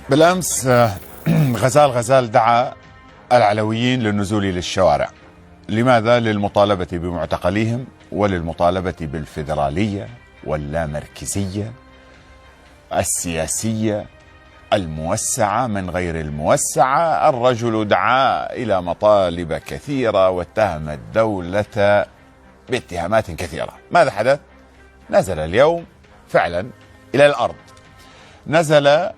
بالأمس غزال دعا العلويين للنزول للشوارع. لماذا؟ للمطالبة بمعتقليهم وللمطالبة بالفيدرالية واللامركزية السياسية الموسعة من غير الموسعة. الرجل دعا إلى مطالب كثيرة واتهم الدولة باتهامات كثيرة. ماذا حدث؟ نزل اليوم فعلا إلى الأرض. نزل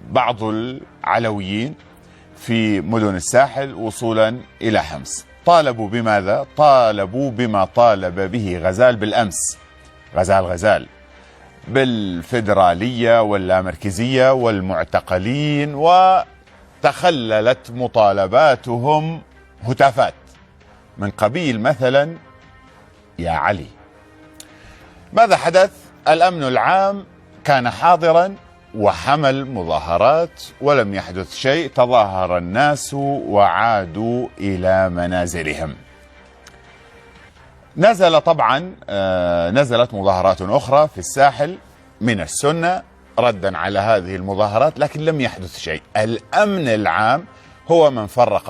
بعض العلويين في مدن الساحل وصولا إلى حمص. طالبوا بماذا؟ طالبوا بما طالب به غزال بالأمس. غزال بالفيدرالية واللامركزية والمعتقلين، وتخللت مطالباتهم هتافات من قبيل مثلا يا علي. ماذا حدث؟ الأمن العام كان حاضرا وحمل مظاهرات ولم يحدث شيء. تظاهر الناس وعادوا إلى منازلهم. نزلت مظاهرات أخرى في الساحل من السنة ردا على هذه المظاهرات، لكن لم يحدث شيء. الأمن العام هو من فرق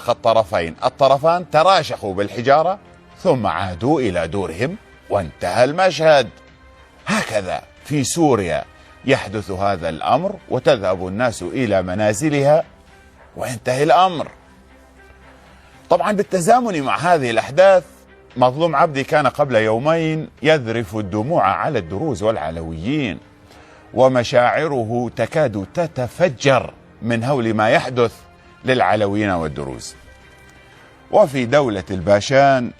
الطرفين. الطرفان تراشقوا بالحجارة ثم عادوا إلى دورهم وانتهى المشهد. هكذا في سوريا يحدث هذا الأمر وتذهب الناس إلى منازلها وينتهي الأمر. طبعا بالتزامن مع هذه الأحداث، مظلوم عبدي كان قبل يومين يذرف الدموع على الدروز والعلويين، ومشاعره تكاد تتفجر من هول ما يحدث للعلويين والدروز. وفي دولة الباشان،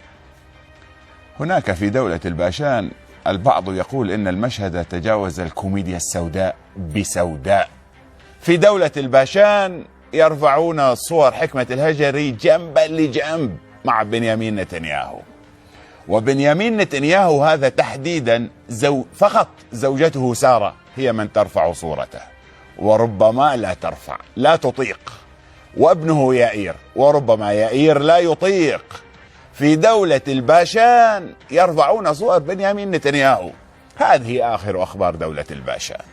هناك في دولة الباشان البعض يقول إن المشهد تجاوز الكوميديا السوداء بسوداء. في دولة الباشان يرفعون صور حكمة الهجري جنبا لجنب مع بنيامين نتنياهو. وبنيامين نتنياهو هذا تحديدا فقط زوجته سارة هي من ترفع صورته، وربما لا ترفع، لا تطيق، وابنه يائير، وربما يائير لا يطيق. في دولة الباشان يرفعون صور بنيامين نتنياهو. هذه آخر أخبار دولة الباشان.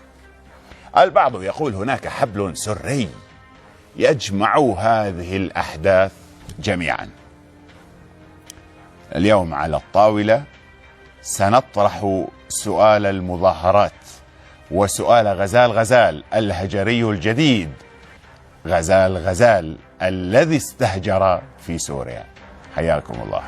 البعض يقول هناك حبل سري يجمع هذه الأحداث جميعا. اليوم على الطاولة سنطرح سؤال المظاهرات وسؤال غزال الهجري الجديد، غزال الذي استهجر في سوريا. حياكم الله.